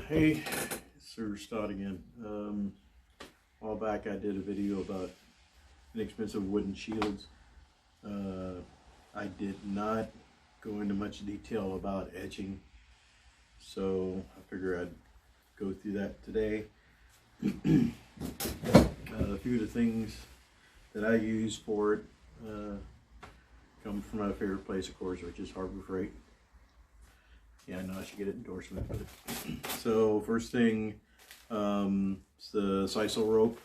Hey, Sir Stott again. A while back I did a video about inexpensive wooden shields. I did not go into much detail about etching, so I figure I'd go through that today. A few of the things that I use for it come from my favorite place, of course, which is Harbor Freight. Yeah, I know I should get an endorsement. So first thing, it's the sisal rope.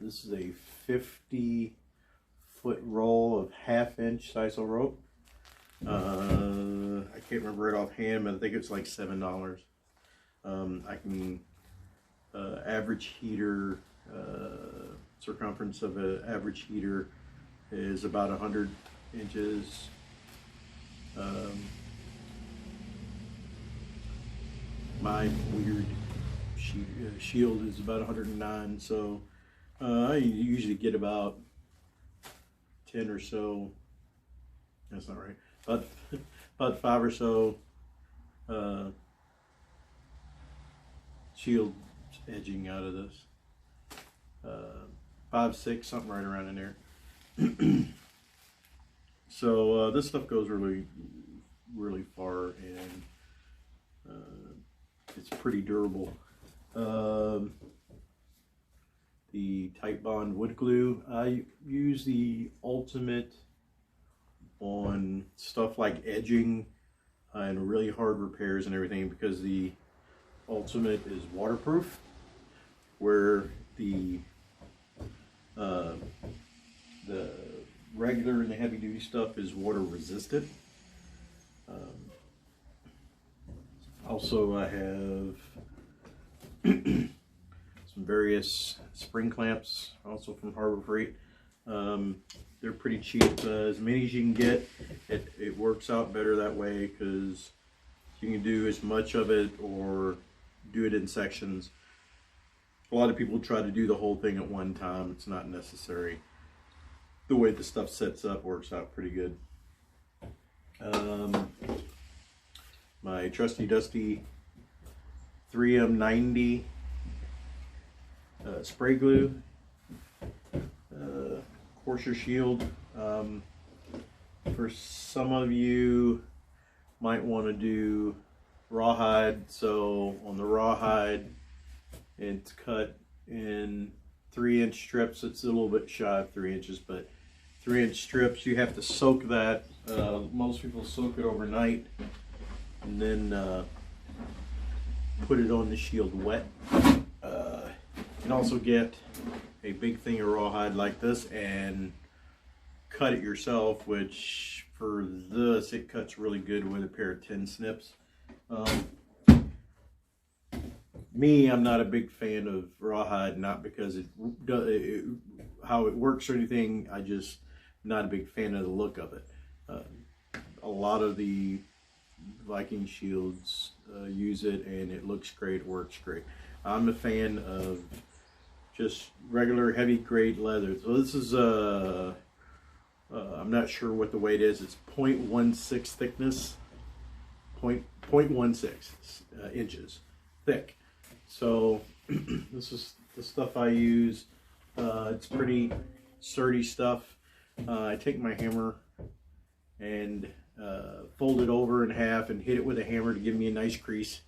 This is a 50-foot roll of 1/2-inch sisal rope. I can't remember it offhand, but I think it's like $7. I can average heater, circumference of an average heater is about 100 inches. My weird shield is about 109, so I usually get about 10 or so. That's not right. About 5 or so shield edging out of this. 5, 6, something right around in there. So this stuff goes really far, and it's pretty durable. The Titebond wood glue, I use the Ultimate on stuff like edging and really hard repairs and everything, because the Ultimate is waterproof, where the regular and the heavy duty stuff is water resistant. Also, I have some various spring clamps, also from Harbor Freight. They're pretty cheap. As many as you can get. It works out better that way, because you can do as much of it or do it in sections. A lot of people try to do the whole thing at one time. It's not necessary. The way the stuff sets up works out pretty good. My trusty dusty 3M90 spray glue, Corsair shield. For some of you might want to do rawhide, so on the rawhide it's cut in 3-inch strips. It's a little bit shy of 3 inches, but 3-inch strips. You have to soak that. Most people soak it overnight and then put it on the shield wet. You can also get a big thing of rawhide like this and cut it yourself, which for this it cuts really good with a pair of tin snips. I'm not a big fan of rawhide, not because how it works or anything. I just not a big fan of the look of it. A lot of the Viking shields use it, and it looks great, works great. I'm a fan of just regular heavy grade leather. So this is I'm not sure what the weight is. It's 0.16 thickness, 0.16 inches thick. So this is the stuff I use. It's pretty sturdy stuff. I take my hammer and fold it over in half and hit it with a hammer to give me a nice crease.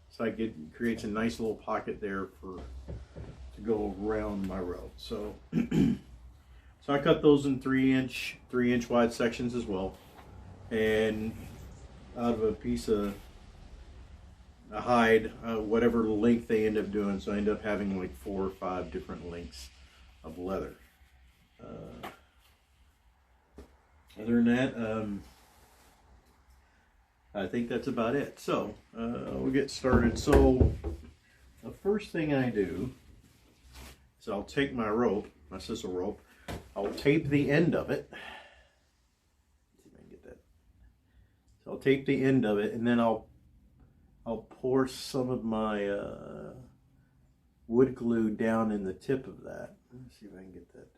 So creates a nice little pocket there to go around my rope. So so I cut those in 3-inch wide sections as well, and out of a piece of a hide, whatever length they end up doing. So I end up having like 4 or 5 different lengths of leather. Other than that, I think that's about it. So we'll get started. So the first thing I do is I'll take my rope, my sisal rope, I'll tape the end of it. Let's see if I can get that. So I'll tape the end of it, and then I'll pour some of my wood glue down in the tip of that. Let's see if I can get that.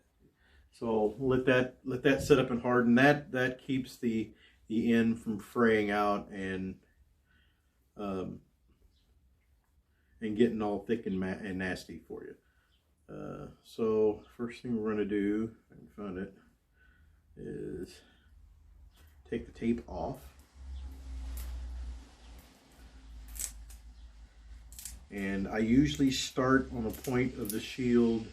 So let that set up and harden. That keeps the end from fraying out and and getting all thick and nasty for you. So first thing we're going to do, if I can find it, is take the tape off. And I usually start on a point of the shield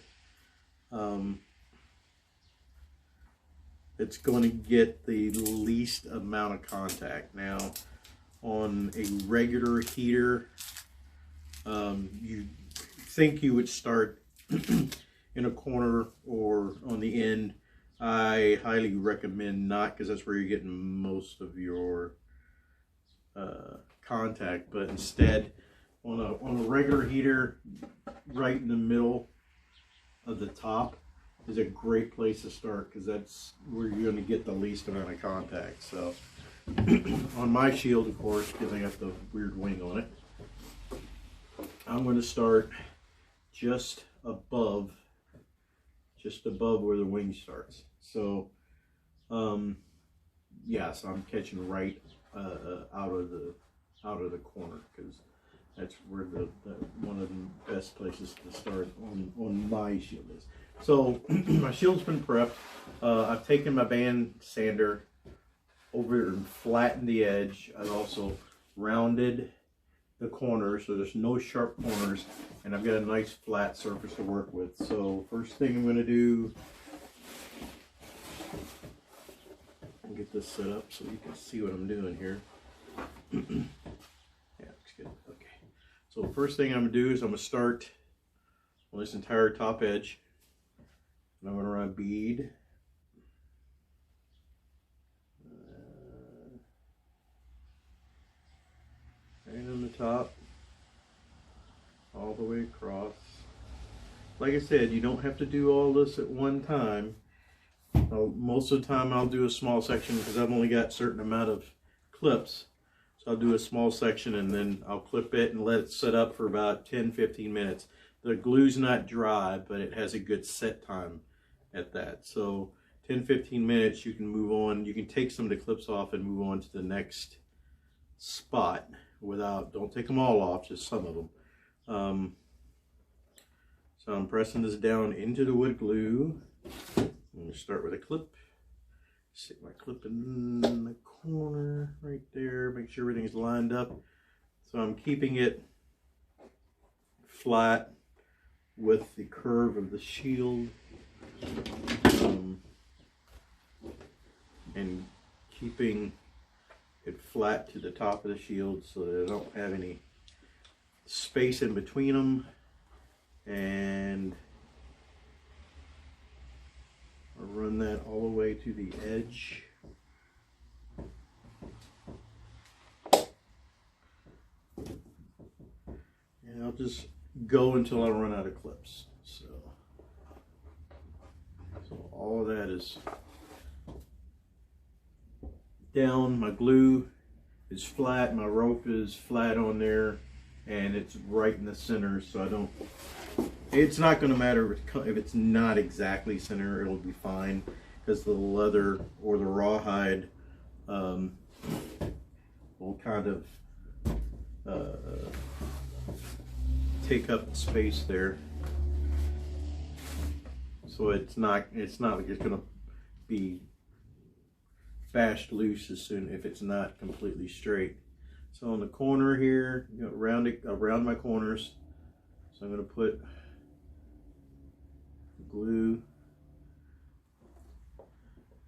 it's going to get the least amount of contact. Now, on a regular heater, you think you would start in a corner or on the end. I highly recommend not, because that's where you're getting most of your contact, but instead on a regular heater, right in the middle of the top is a great place to start, because that's where you're going to get the least amount of contact. So on my shield, of course, because I got the weird wing on it, I'm going to start just above where the wing starts. So yeah, so I'm catching right out of the corner, because that's where the one of the best places to start on my shield is. So my shield's been prepped. I've taken my band sander over and flattened the edge. I've also rounded the corners so there's no sharp corners, and I've got a nice flat surface to work with. So first thing I'm going to do, I'll get this set up so you can see what I'm doing here. Yeah, looks good. Okay. So first thing I'm going to do is I'm going to start on this entire top edge, and I'm going to run a bead. Right on the top, all the way across. Like I said, you don't have to do all this at one time. Most of the time I'll do a small section, because I've only got a certain amount of clips. So I'll do a small section and then I'll clip it and let it set up for about 10-15 minutes. The glue's not dry, but it has a good set time at that. So 10-15 minutes, you can move on. You can take some of the clips off and move on to the next spot without, don't take them all off, just some of them. So I'm pressing this down into the wood glue. I'm going to start with a clip. Stick my clip in the corner right there. Make sure everything's lined up. So I'm keeping it flat with the curve of the shield, and keeping it flat to the top of the shield so that I don't have any space in between them. And I'll run that all the way to the edge. And I'll just go until I run out of clips. So all of that is down. My glue is flat, my rope is flat on there, and it's right in the center, so I don't, it's not going to matter if it's not exactly center. It'll be fine, because the leather or the rawhide will kind of take up space there, so it's not like it's going to be bashed loose as soon if it's not completely straight. So on the corner here, you know, around my corners, so I'm going to put glue,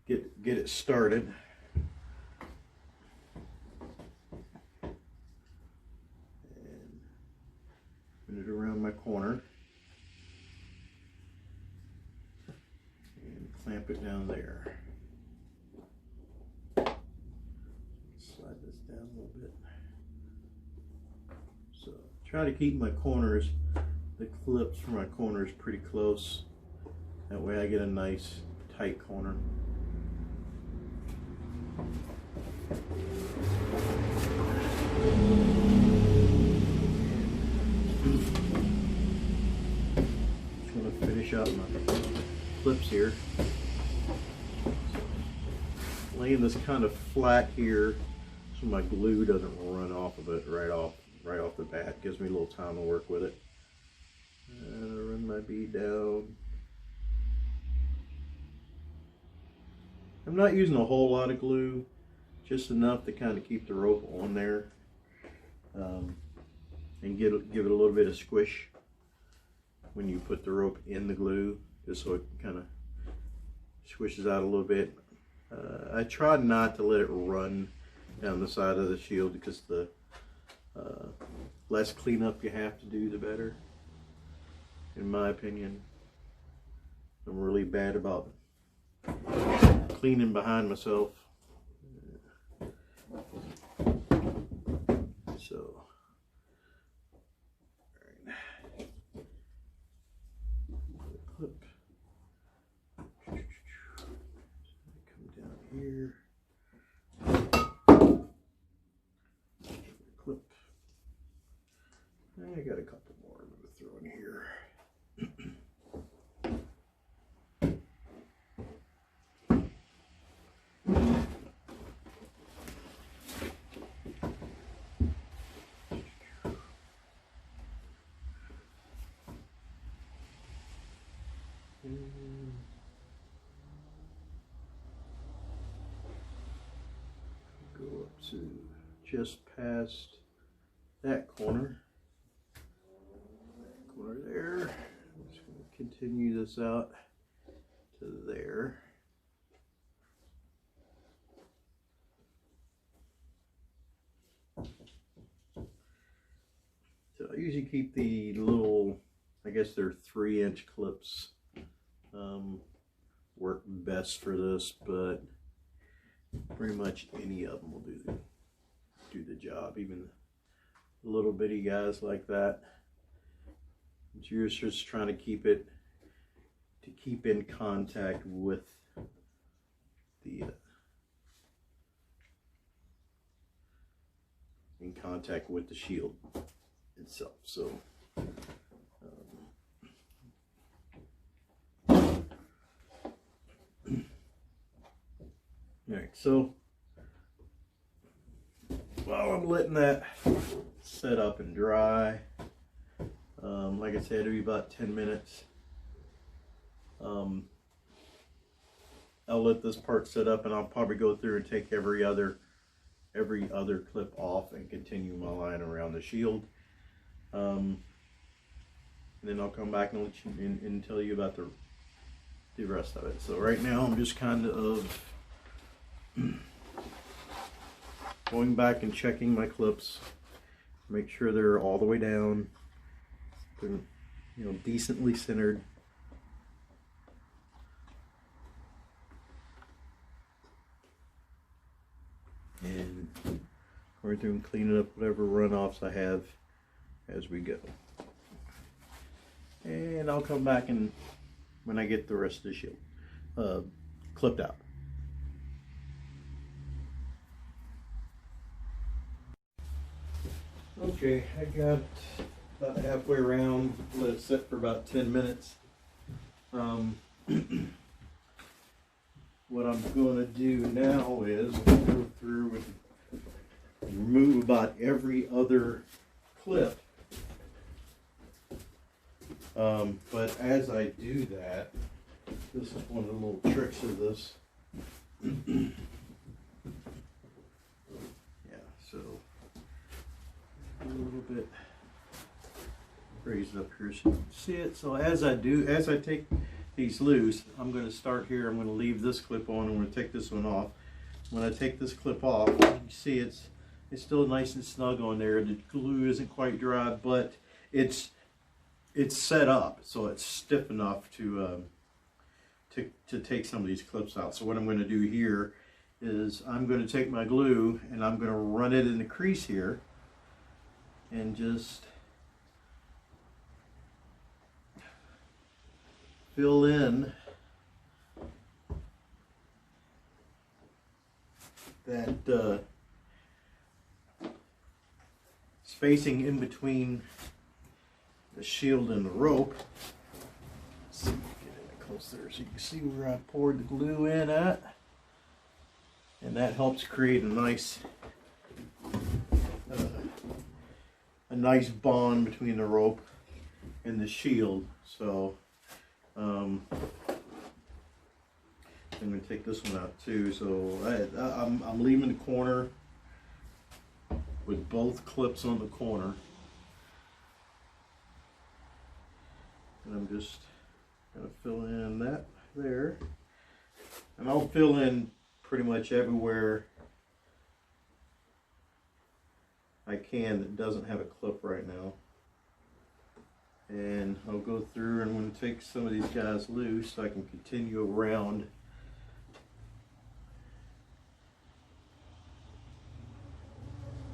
get it started. And put it around my corner and clamp it down there. Slide this down a little bit. So try to keep my corners, the clips for my corners, pretty close. That way I get a nice tight corner. Just going to finish up my clips here. Laying this kind of flat here so my glue doesn't run off of it right off right off the bat. Gives me a little time to work with it. And I run my bead down. I'm not using a whole lot of glue, just enough to kind of keep the rope on there, and give it a little bit of squish when you put the rope in the glue, just so it kind of squishes out a little bit. I try not to let it run down the side of the shield, because the less cleanup you have to do, the better, in my opinion. I'm really bad about cleaning behind myself. So, all right. Clip. Come down here. Clip. I got a couple more I'm going to throw in here. Go up to just past that corner. There. I'm just going to continue this out to there. So I usually keep the little, I guess they're 3-inch clips. Work best for this, but pretty much any of them will do the job. Even little bitty guys like that. You're just trying to keep it in contact with the shield itself. So all right, so while I'm letting that set up and dry, like I said, it'll be about 10 minutes. I'll let this part set up, and I'll probably go through and take every other clip off and continue my line around the shield. And then I'll come back and let you and tell you about the rest of it. So right now I'm just kind of going back and checking my clips, make sure they're all the way down, they're, you know, decently centered. And going through and cleaning up whatever runoffs I have as we go. And I'll come back and when I get the rest of the shield clipped out. Okay, I got about halfway around, let it sit for about 10 minutes. What I'm going to do now is go through and remove about every other clip. But as I do that, this is one of the little tricks of this. Yeah, so a little bit raised up here so you can see it. So as I take these loose, I'm going to start here. I'm going to leave this clip on. I'm going to take this one off. When I take this clip off, you can see it's still nice and snug on there. The glue isn't quite dry, but it's set up so it's stiff enough to take some of these clips out. So what I'm going to do here is I'm going to take my glue and I'm going to run it in the crease here and just fill in that spacing in between the shield and the rope. Let's see if we can get it closer so you can see where I poured the glue in at. And that helps create a nice a nice bond between the rope and the shield. So I'm going to take this one out too. So I'm leaving the corner with both clips on the corner, and I'm just going to fill in that there, and I'll fill in pretty much everywhere I can that doesn't have a clip right now. And I'll go through and I'm going to take some of these guys loose so I can continue around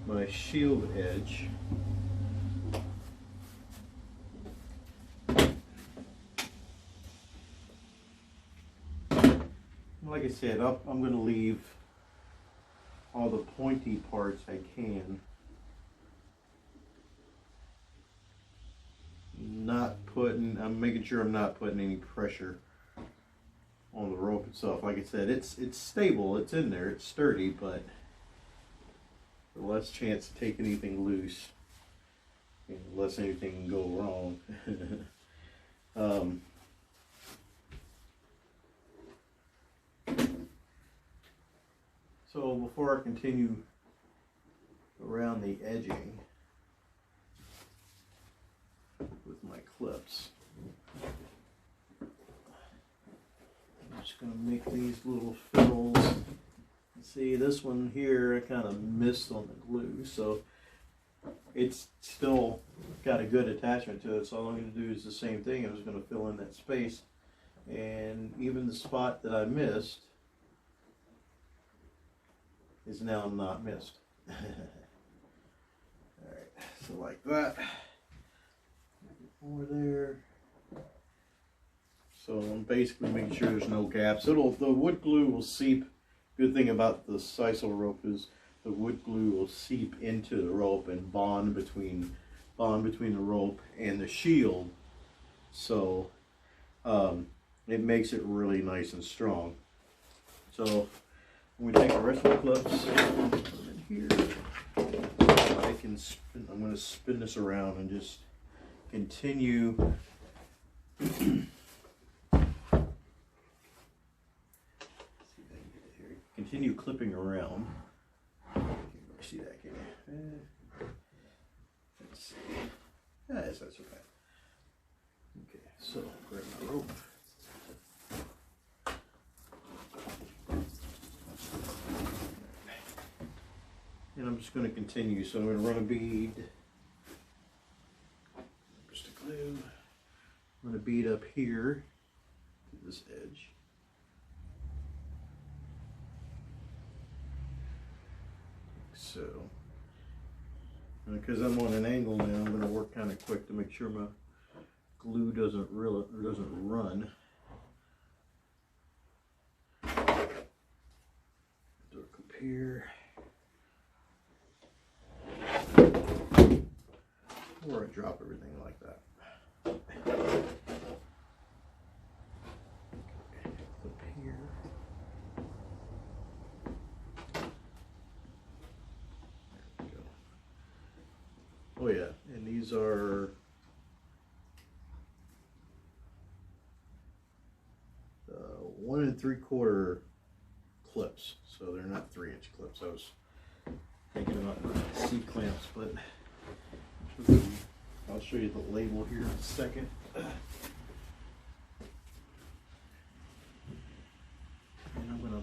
my shield edge. Like I said, I'm going to leave all the pointy parts I can. I'm making sure I'm not putting any pressure on the rope itself. Like I said, it's stable, it's in there, it's sturdy, but the less chance to take anything loose, and less anything can go wrong. So before I continue around the edging with my clips, I'm just going to make these little fills. See, this one here I kind of missed on the glue, so it's still got a good attachment to it, so all I'm going to do is the same thing. I was going to fill in that space, and even the spot that I missed is now not missed. Alright, so like that. More there. So I'm basically making sure there's no gaps. The wood glue will seep. Good thing about the sisal rope is the wood glue will seep into the rope and bond between the rope and the shield. So it makes it really nice and strong. So I'm going to take the rest of the clips, put them in here. I'm going to spin this around and just continue clipping around. See that, can you? Let's see. That's not so bad. Okay, so grab my rope. And I'm just going to continue. So I'm going to run a bead. Just a glue. Run a bead up here to this edge. So, because I'm on an angle now, I'm going to work kind of quick to make sure my glue doesn't run. Do a cup here. Or I drop everything like that. Clip here. There we go. Oh yeah, and these are 1 3/4 clips, so they're not 3-inch clips. I was thinking about my C-clamps, but I'll show you the label here in a second. And I'm going to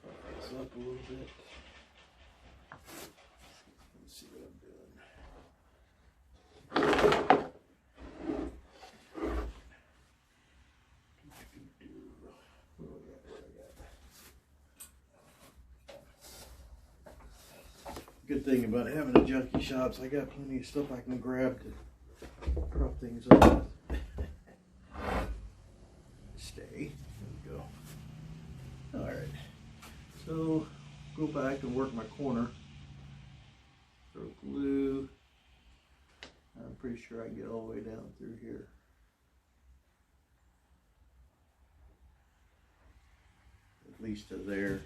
pop this up a little bit. Let's see what I'm doing. Good thing about having a junkie shop is I got plenty of stuff I can grab to prop things up with. Stay. There we go. Alright. So go back and work my corner. Throw glue. I'm pretty sure I can get all the way down through here. At least to there.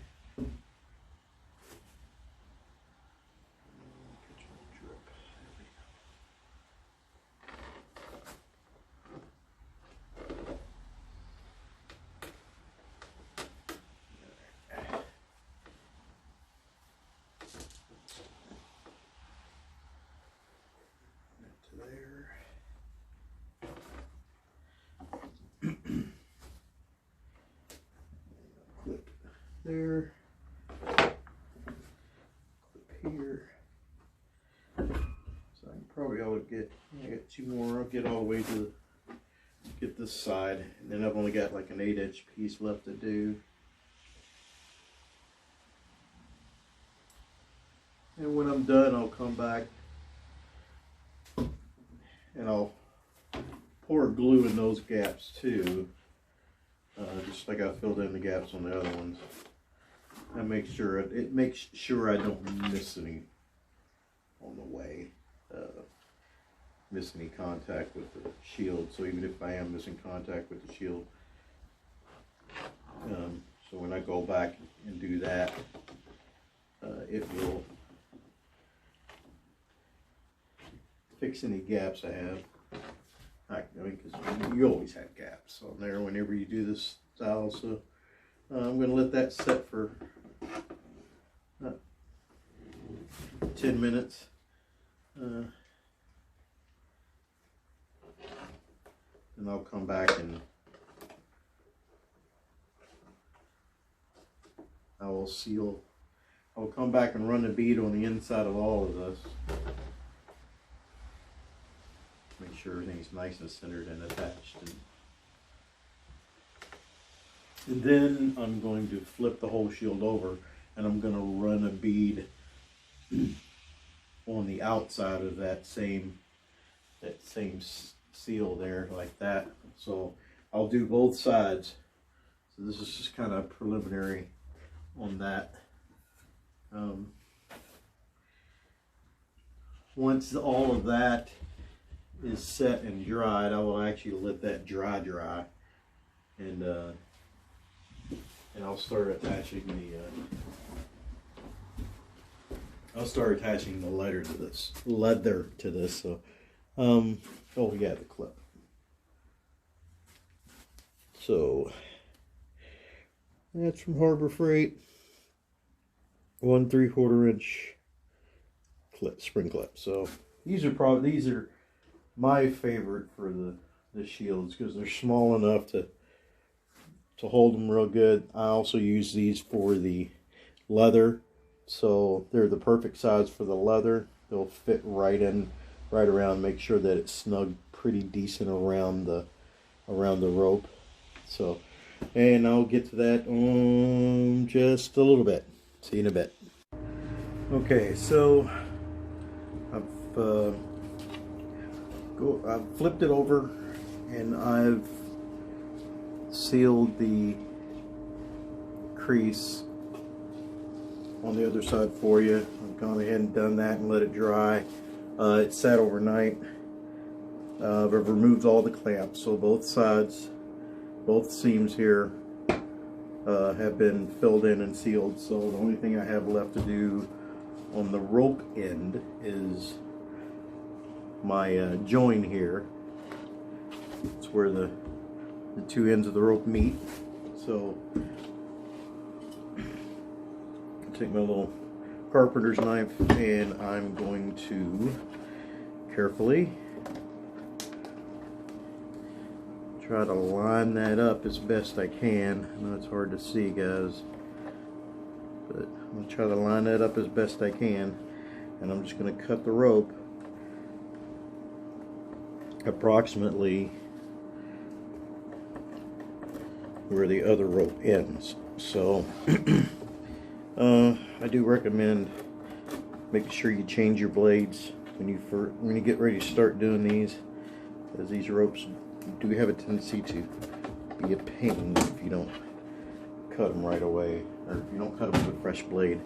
there. Here. So I can probably ought to I got two more. I'll get all the way to get this side, and then I've only got like an 8-inch piece left to do. And when I'm done, I'll come back and I'll pour glue in those gaps too, just like I filled in the gaps on the other ones. That makes sure it makes sure I don't miss any on the way, miss any contact with the shield. So even if I am missing contact with the shield, so when I go back and do that, it will fix any gaps I have. I mean, because you always have gaps on there whenever you do this style. So I'm going to let that set for 10 minutes. Then I'll come back and I will seal. I'll come back and run the bead on the inside of all of this. Make sure everything's nice and centered and attached. And then I'm going to flip the whole shield over, and I'm going to run a bead on the outside of that same seal there, like that. So I'll do both sides. So this is just kind of preliminary on that. Once all of that is set and dried, I will actually let that dry, and I'll start attaching the leather to this. So, oh yeah, the clip. So that's from Harbor Freight. 1 3/4 inch clip, spring clip. So these are my favorite for the shields, because they're small enough to hold them real good. I also use these for the leather, so they're the perfect size for the leather. They'll fit right around, make sure that it's snug pretty decent around the rope. So, and I'll get to that in just a little bit. See you in a bit. Okay, so I've flipped it over and I've sealed the crease on the other side for you. I've gone ahead and done that and let it dry. It sat overnight. I've removed all the clamps, so both sides, both seams here have been filled in and sealed. So the only thing I have left to do on the rope end is my join here. It's where the two ends of the rope meet. So I'll take my little carpenter's knife and I'm going to carefully try to line that up as best I can. I know it's hard to see, guys, but I'm going to try to line that up as best I can, and I'm just going to cut the rope approximately where the other rope ends. So I do recommend making sure you change your blades when you get ready to start doing these, as these ropes do have a tendency to be a pain if you don't cut them right away, or if you don't cut them with a fresh blade.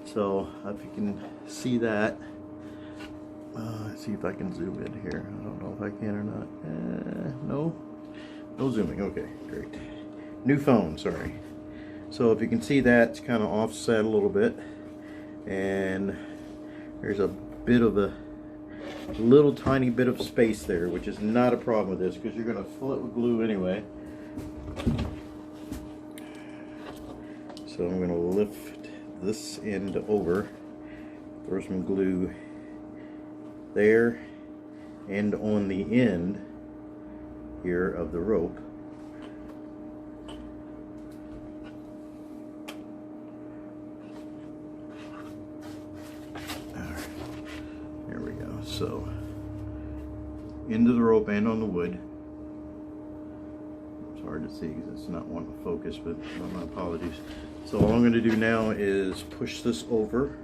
So if you can see that, let's see if I can zoom in here. I don't know if I can or not. No zooming. Okay, great. New phone, sorry. So if you can see that, it's kind of offset a little bit, and there's a bit of a little tiny bit of space there, which is not a problem with this because you're going to fill it with glue anyway. So I'm going to lift this end over, throw some glue there and on the end here of the rope. So into the rope and on the wood. It's hard to see because it's not wanting to focus, but my apologies. So all I'm going to do now is push this over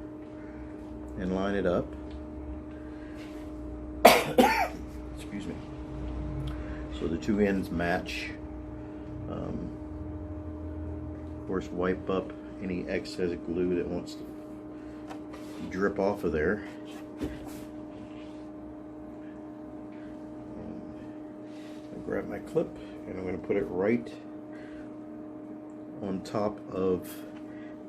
and line it up. Excuse me. So the two ends match. Of course, wipe up any excess glue that wants to drip off of there. Grab my clip and I'm going to put it right on top of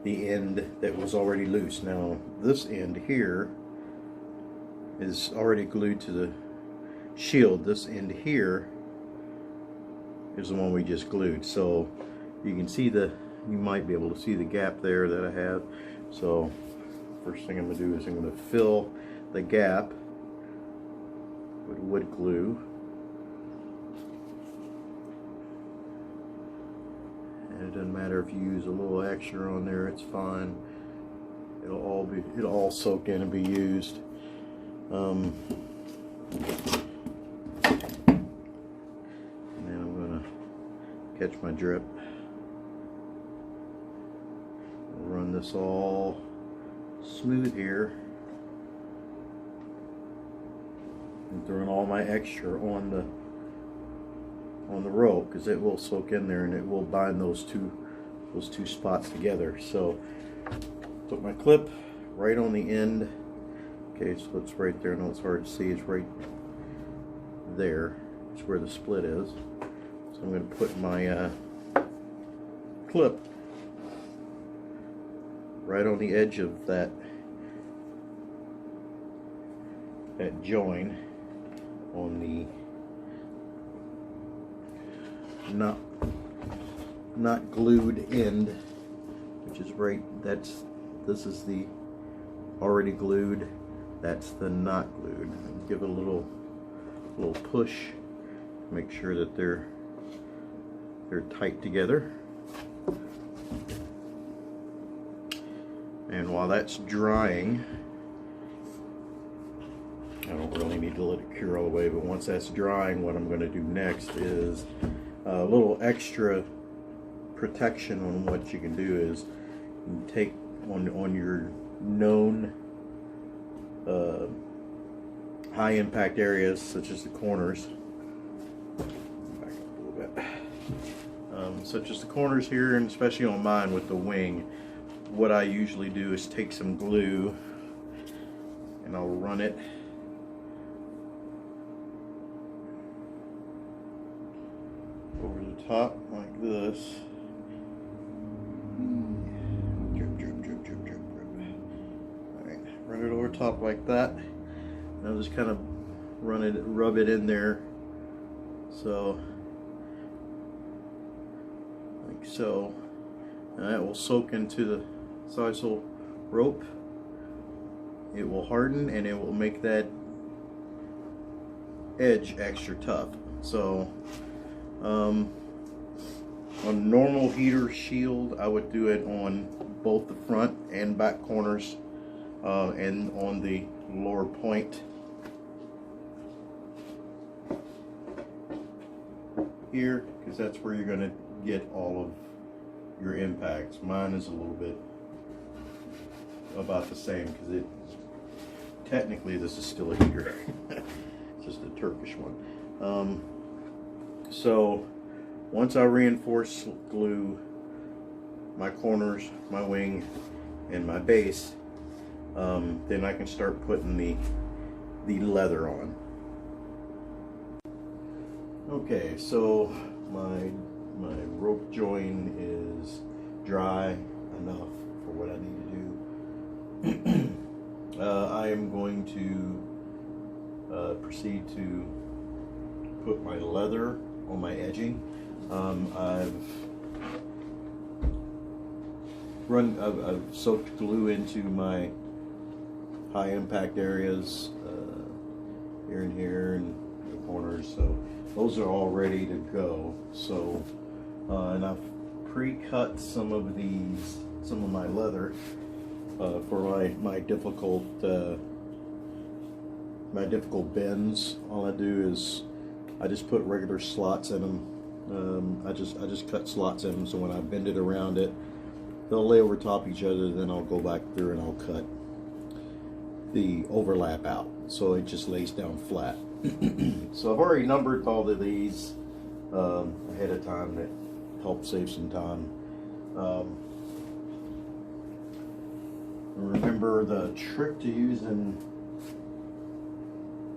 the end that was already loose. Now this end here is already glued to the shield. This end here is the one we just glued. So you can see you might be able to see the gap there that I have. So first thing I'm going to do is I'm going to fill the gap with wood glue. And it doesn't matter if you use a little extra on there, it's fine. It'll all soak in and be used. And then I'm gonna catch my drip. I'll run this all smooth here. And throwing all my extra on the rope, because it will soak in there and it will bind those two spots together. So put my clip right on the end. Okay, so it's right there. I know it's hard to see. It's right there. It's where the split is. So I'm going to put my clip right on the edge of that join on the not glued end, which is right. This is the already glued. That's the not glued. Give it a little push. Make sure that they're tight together. And while that's drying, I don't really need to let it cure all the way, but once that's drying, what I'm going to do next is a little extra protection on what you can do is you can take on your known high impact areas, such as the corners. Back up a little bit. Such as the corners here, and especially on mine with the wing, what I usually do is take some glue and I'll run it over the top like this. Drip, drip, drip, drip, drip, drip. Alright, run it over top like that. And I'll just kind of rub it in there. So, like so. And that will soak into the sisal rope. It will harden and it will make that edge extra tough. So, on normal heater shield, I would do it on both the front and back corners, and on the lower point here, because that's where you're going to get all of your impacts. Mine is a little bit about the same, because technically this is still a heater. It's just a Turkish one. So once I reinforce glue my corners, my wing, and my base, then I can start putting the leather on. Okay, so my rope join is dry enough for what I need to do. I am going to proceed to put my leather on my edging. I've soaked glue into my high impact areas, here and here and the corners, so those are all ready to go. So and I've pre-cut some of my leather for my difficult my difficult bends, all I do is I just put regular slots in them. I just cut slots in them, so when I bend it around it, they'll lay over top each other. Then I'll go back through and I'll cut the overlap out, so it just lays down flat. So I've already numbered all of these ahead of time. That helps save some time. Remember, the trick to using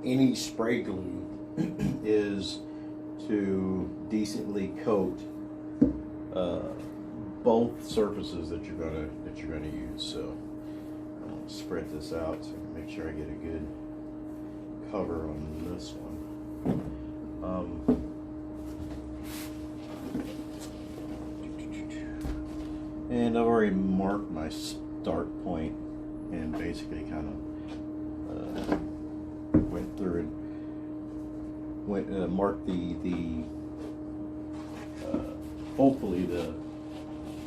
any spray glue is to decently coat both surfaces that you're gonna use. So I'll spread this out so I can make sure I get a good cover on this one. And I've already marked my start point and basically kind of went through and marked the hopefully the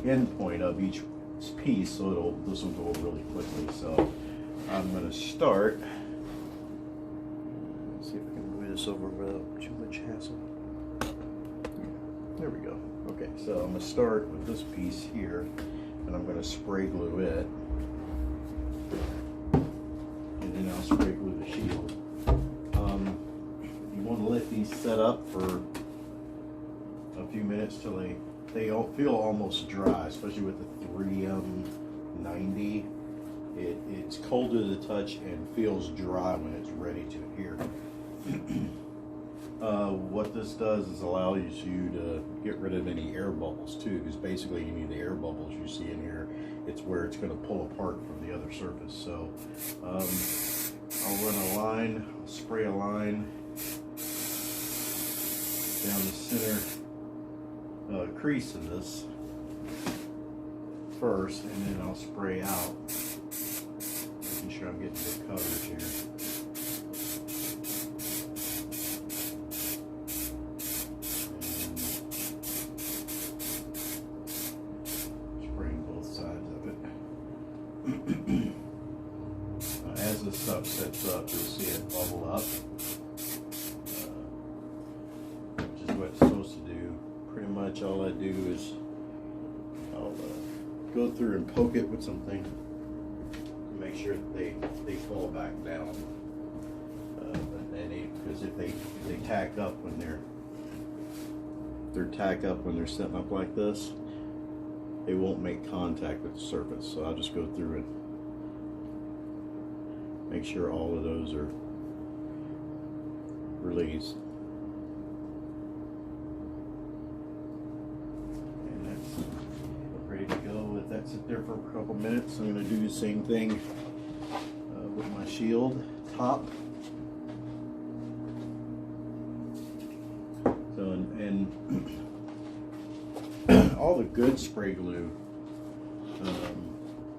end point of each piece, so this will go really quickly. So I'm going to start. Let's see if I can move this over without too much hassle. There we go. Okay, so I'm going to start with this piece here, and I'm going to spray glue it, and then I'll spray glue the shield. You want to let these set up for a few minutes till they all feel almost dry, especially with the 3M90. It's cold to the touch and feels dry when it's ready to adhere. What this does is allows you to get rid of any air bubbles too, because basically any of the air bubbles you see in here, it's where it's going to pull apart from the other surface. So I'll run a line, I'll spray a line down the center crease of this first, and then I'll spray out, making sure I'm getting good coverage here. Spraying both sides of it. As this stuff sets up, you'll see it bubble up, which is what it's supposed to do. Pretty much all I do is I'll go through and poke it with something to make sure that they fall back down. Because if they tack up when they're setting up like this, they won't make contact with the surface. So I'll just go through and make sure all of those are released. And that's ready to go. If that sit there for a couple minutes, I'm going to do the same thing with my shield top. So, and all the good spray glue,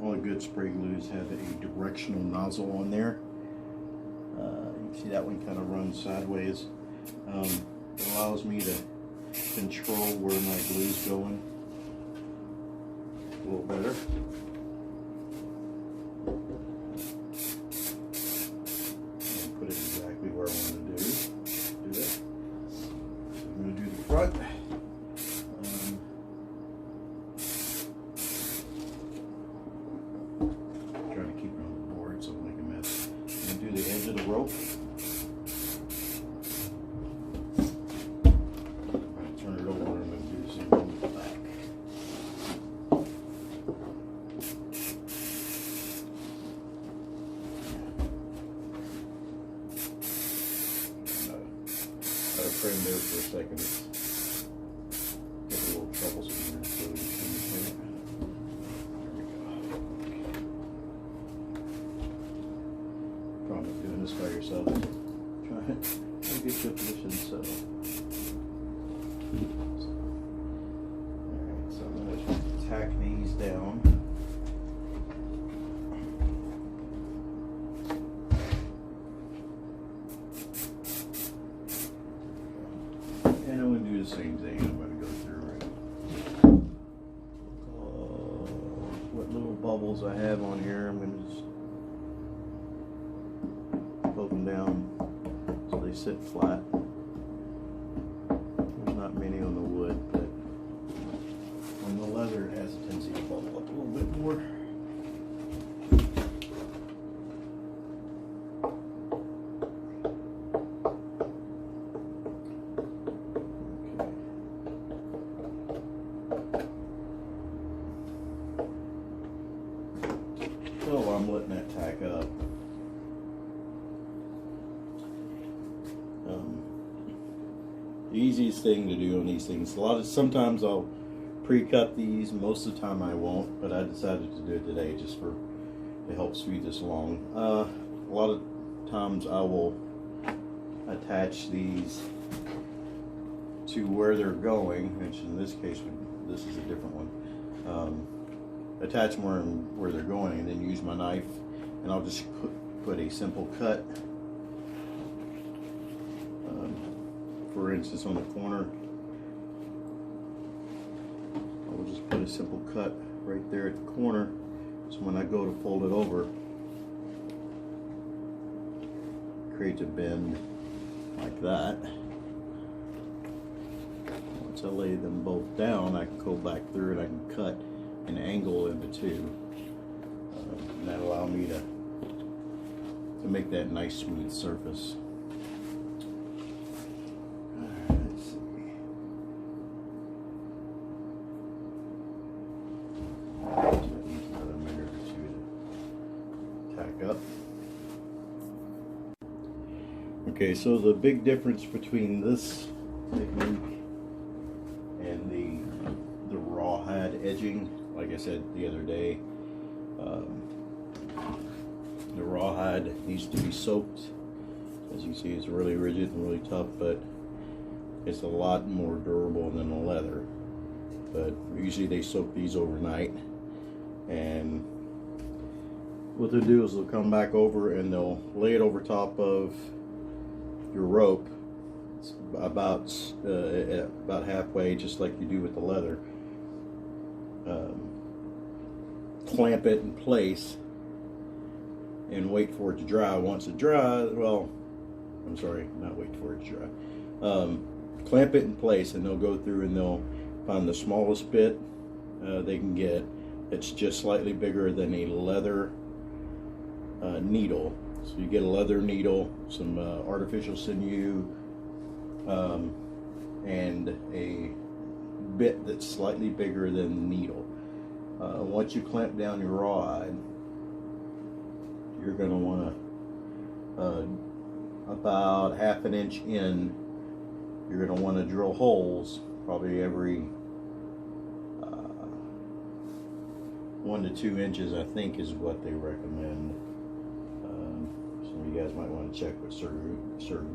all the good spray glues have a directional nozzle on there. You can see that one kind of runs sideways. It allows me to control where my glue's going a little better. And put it exactly where I want to do it. I'm going to do the front. Trying to keep it on the board so I don't make a mess. I'm going to do the edge of the rope. I'm going to turn it over and I'm going to do the same thing with the back. Frame there for a second. It's a little troublesome here, so we can clean it. There we go. Problem with doing this by yourself. Try to get your position so. Alright, so I'm going to tack these down. And I'm going to do the same thing. I'm going to go through what little bubbles I have on here. I'm going to just poke them down so they sit flat. There's not many on the wood, but on the leather it has a tendency to bubble up a little bit more. So while I'm letting that tack up, the easiest thing to do on these things, sometimes I'll pre-cut these, most of the time I won't, but I decided to do it today just to help speed this along. A lot of times I will attach these to where they're going, which in this case, this is a different one. Attach them where they're going, and then use my knife, and I'll just put a simple cut. For instance, on the corner, I'll just put a simple cut right there at the corner, so when I go to fold it over, create a bend like that. Once I lay them both down, I can go back through and I can cut an angle in the two, and that'll allow me to make that nice smooth surface. Let's see. So it needs another minute or two to tack up. Okay, so the big difference between this technique and the rawhide edging, like I said the other day, the rawhide needs to be soaked. As you see, it's really rigid and really tough, but it's a lot more durable than the leather. But usually they soak these overnight, and what they'll do is they'll come back over and they'll lay it over top of your rope. It's about halfway, just like you do with the leather. Clamp it in place and wait for it to dry. Once it dries, well, I'm sorry, not wait for it to dry. Clamp it in place, and they'll go through and they'll find the smallest bit they can get. It's just slightly bigger than a leather needle. So you get a leather needle, some artificial sinew, and a bit that's slightly bigger than the needle. Once you clamp down your rawhide, you're going to want to, about ½ inch in, you're going to want to drill holes probably every 1 to 2 inches, I think is what they recommend. Some of you guys might want to check with Sir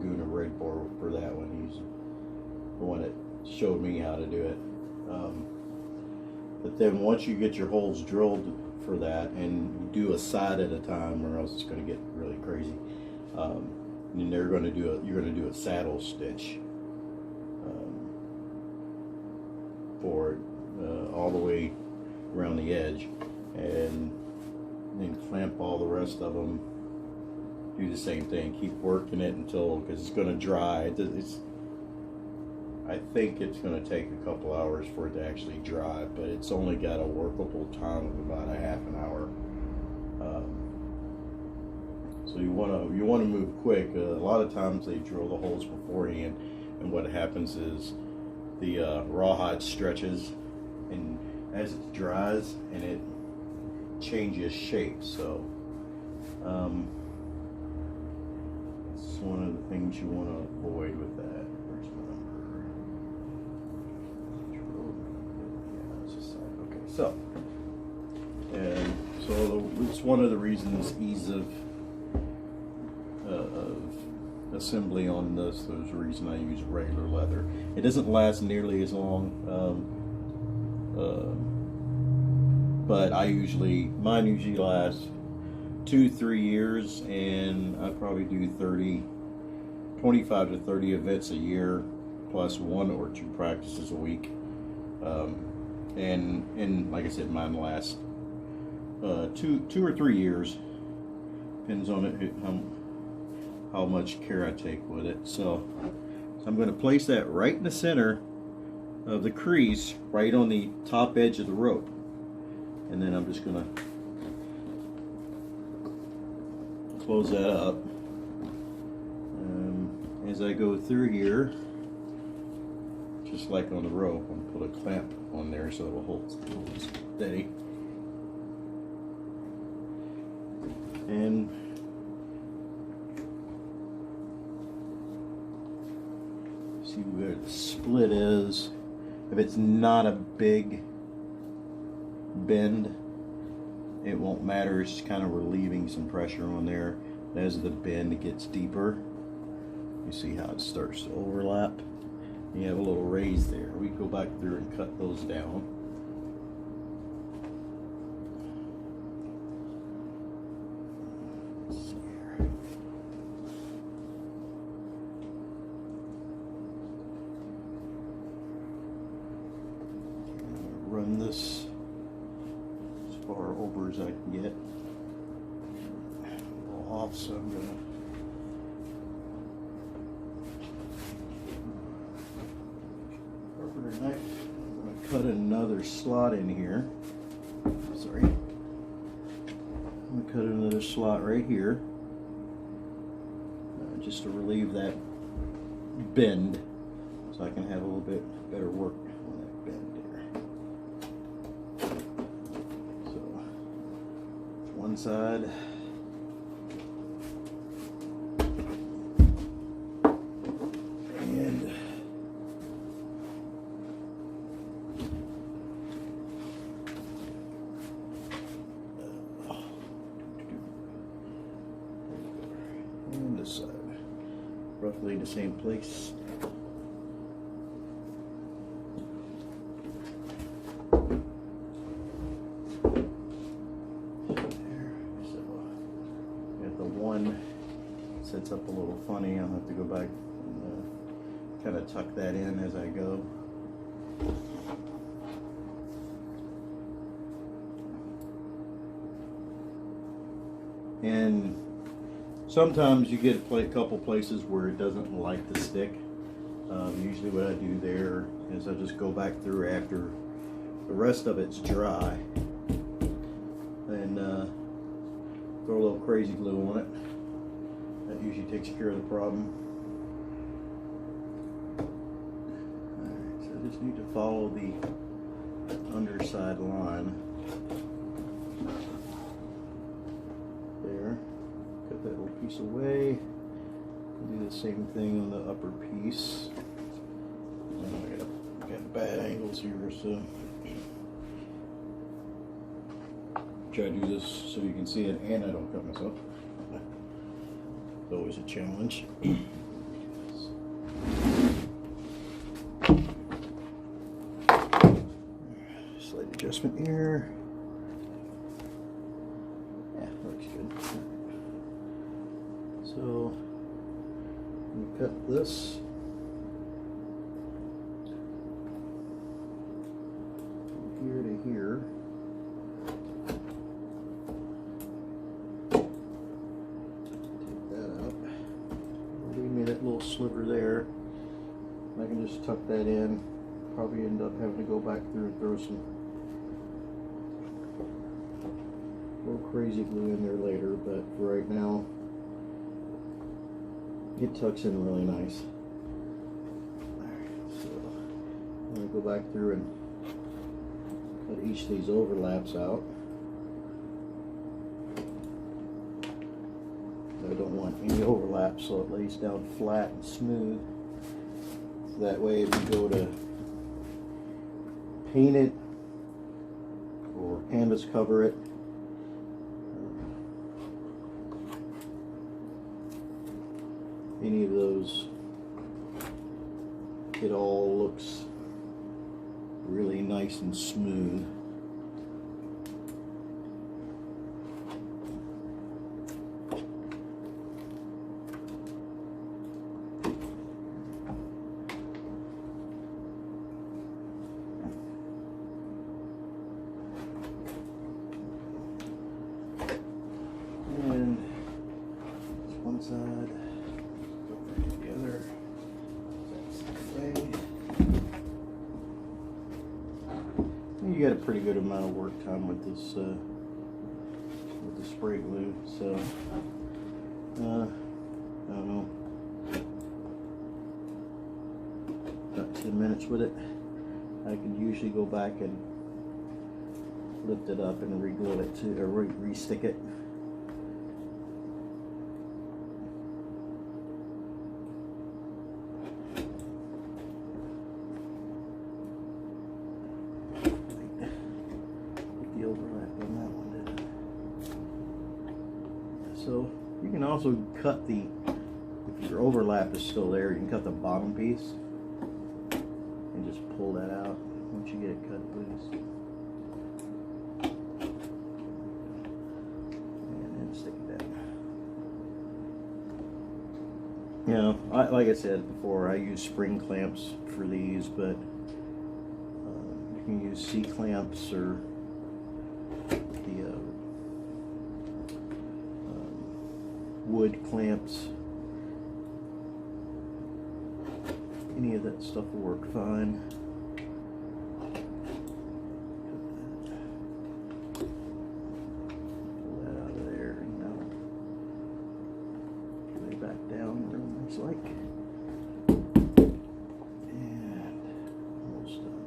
Gunnar Redfor for that one. He's the one that showed me how to do it. But then once you get your holes drilled for that, and do a side at a time, or else it's going to get really crazy. And you're going to do a saddle stitch for it all the way around the edge, and then clamp all the rest of them. Do the same thing. Keep working it until, because it's going to dry. I think it's going to take a couple hours for it to actually dry, but it's only got a workable time of about a ½ an hour. So you want to move quick. A lot of times they drill the holes beforehand, and what happens is the rawhide stretches, and as it dries, and it changes shape. So it's one of the things you want to avoid with that. Where's my number? Okay, so it's one of the reasons, ease of assembly on this. There's a reason I use regular leather. It doesn't last nearly as long, but mine usually lasts 2-3 years, and I probably do 25 to 30 events a year, plus 1 or 2 practices a week. And like I said, mine lasts 2 or 3 years. Depends on it, how much care I take with it. So I'm going to place that right in the center of the crease, right on the top edge of the rope. And then I'm just going to close that up. As I go through here, just like on the rope, I'm going to put a clamp on there so it will hold steady. And see where the split is. If it's not a big bend, it won't matter. It's just kind of relieving some pressure on there. As the bend gets deeper, you see how it starts to overlap. You have a little raise there. We go back through and cut those down. Run this as far over as I can get. Off, so I'm gonna carpenter knife. I'm gonna cut another slot in here. Sorry. I'm gonna cut another slot right here, just to relieve that bend, so I can have a little bit better work on that bend there. So one side. And this side, roughly the same place. There. So, got the one sets up a little funny. I'll have to go back and kind of tuck that in as I go. And sometimes you get a couple places where it doesn't like to stick. Usually what I do there is I just go back through after the rest of it's dry and throw a little crazy glue on it. That usually takes care of the problem. Alright, so I just need to follow the underside line. There. Cut that little piece away. Do the same thing on the upper piece. I got bad angles here, so try to do this so you can see it and I don't cut myself. It's always a challenge. Slight adjustment here. Yeah, looks good. So I'm going to cut this. From here to here. Take that out. Leave me that little sliver there. I can just tuck that in. Probably end up having to go back through and throw some little crazy glue in there later, but for right now it tucks in really nice. So I'm going to go back through and cut each of these overlaps out. I don't want any overlap, so it lays down flat and smooth. So that way if you go to paint it or canvas cover it, any of those, it all looks really nice and smooth. And one side. The other way. You got a pretty good amount of work time with this with the spray glue, so I don't know, about 10 minutes with it. I could usually go back and lift it up and re-glue it to, or re-stick it. The overlap on that one did. So you can also cut the, if your overlap is still there, you can cut the bottom piece and just pull that out once you get it cut loose. And then stick it down. You know, like I said before, I use spring clamps for these, but you can use C-clamps or the wood clamps. Any of that stuff will work fine. Pull that out of there and now lay back down where it looks like. And almost done.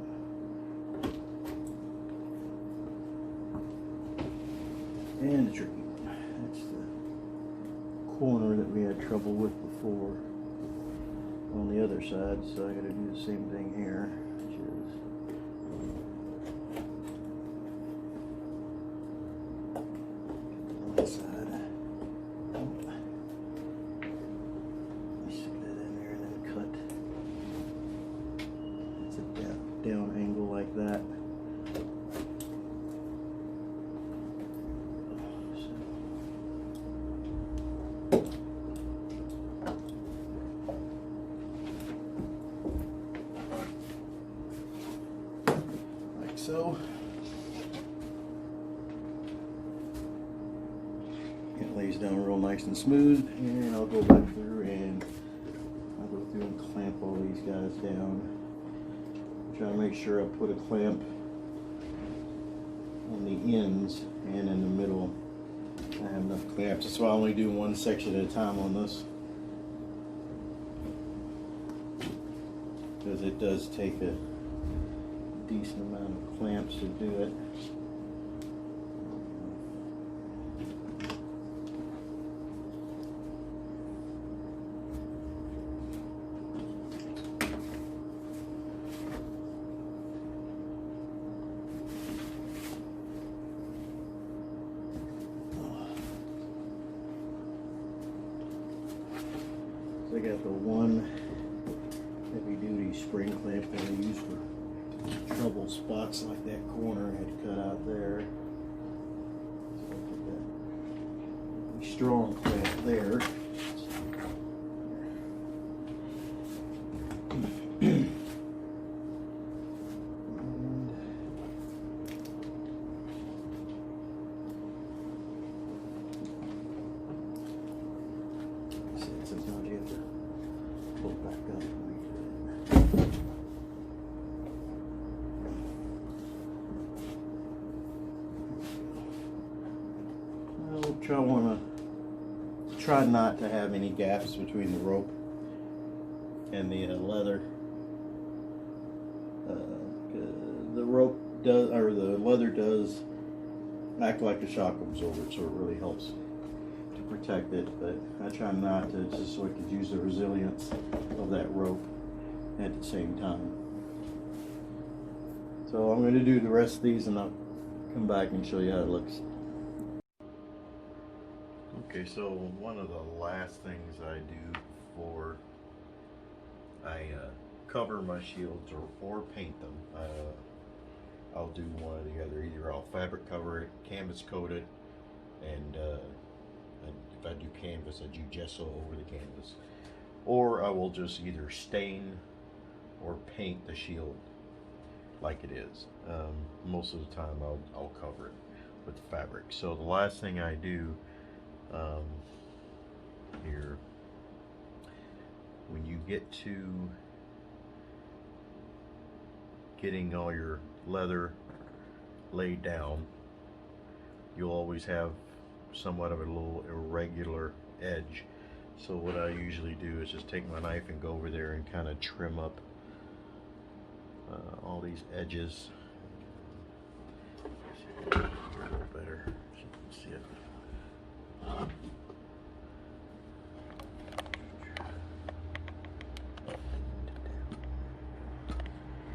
And the tricky one. That's the corner that we had trouble with before on the other side, so I gotta do the same thing here, which is on the side. Stick that in there and then cut. It's a down angle like that. So it lays down real nice and smooth, and I'll go back through and clamp all these guys down. Try to make sure I put a clamp on the ends and in the middle. I have enough clamps. That's why I only do one section at a time on this, because it does take a decent amount of clamps to do it. So I got the one heavy duty spring clamp that I use for trouble spots like that corner I had to cut out there. So I put that strong clamp there. And sometimes you have to pull it back up. Try not to have any gaps between the rope and the leather. The rope does, or the leather does, act like a shock absorber, so it really helps to protect it. But I try not to, just so I could use the resilience of that rope at the same time. So I'm going to do the rest of these, and I'll come back and show you how it looks. Okay, so one of the last things I do before I cover my shields or paint them, I'll do one or the other. Either I'll fabric cover it, canvas coat it, and if I do canvas, I do gesso over the canvas. Or I will just either stain or paint the shield like it is. Most of the time I'll cover it with fabric. So the last thing I do here get to getting all your leather laid down, you'll always have somewhat of a little irregular edge. So what I usually do is just take my knife and go over there and kind of trim up all these edges. A little better so you can see it.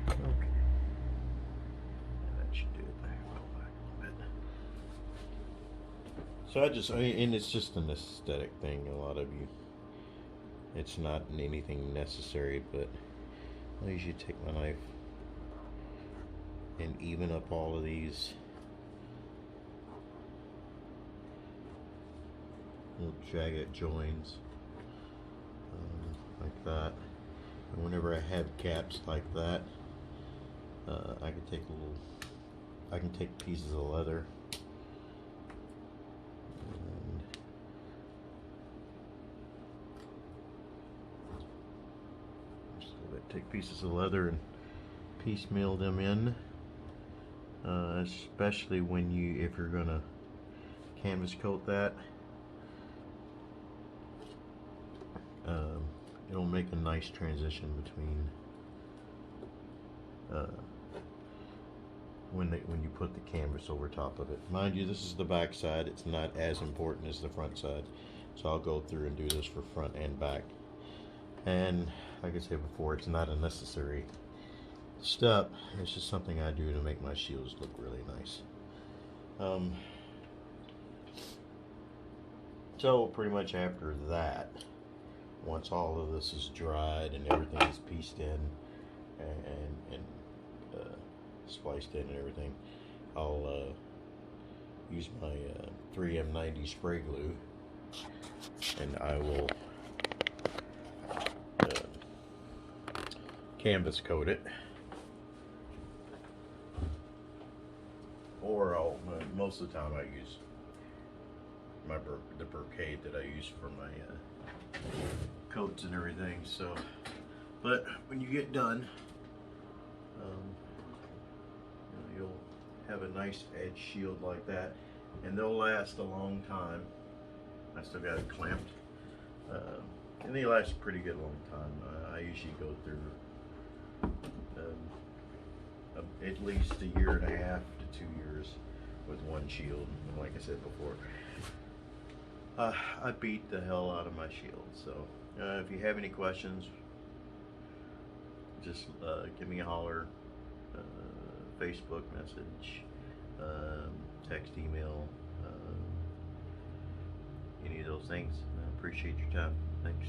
Okay, that should do it. Roll back a little bit. So and it's just an aesthetic thing. A lot of you, it's not anything necessary, but I usually take my knife and even up all of these little jagged joins like that. And whenever I have caps like that, I can take pieces of leather and just a little bit, take pieces of leather and piecemeal them in, especially when if you're gonna canvas coat that. It'll make a nice transition between when you put the canvas over top of it. Mind you, this is the back side. It's not as important as the front side, so I'll go through and do this for front and back. And like I said before, it's not a necessary step. It's just something I do to make my shields look really nice. So pretty much after that, once all of this is dried and everything is pieced in and spliced in and everything, I'll use my 3M90 spray glue, and I will canvas coat it, or most of the time I use the brocade that I use for my coats and everything. So, but when you get done, you'll have a nice edge shield like that, and they'll last a long time. I still got it clamped, and they last a pretty good long time. I usually go through at least a year and a half to 2 years with one shield. And like I said before, I beat the hell out of my shield. So if you have any questions, just give me a holler, Facebook message, text, email, any of those things. I appreciate your time. Thanks.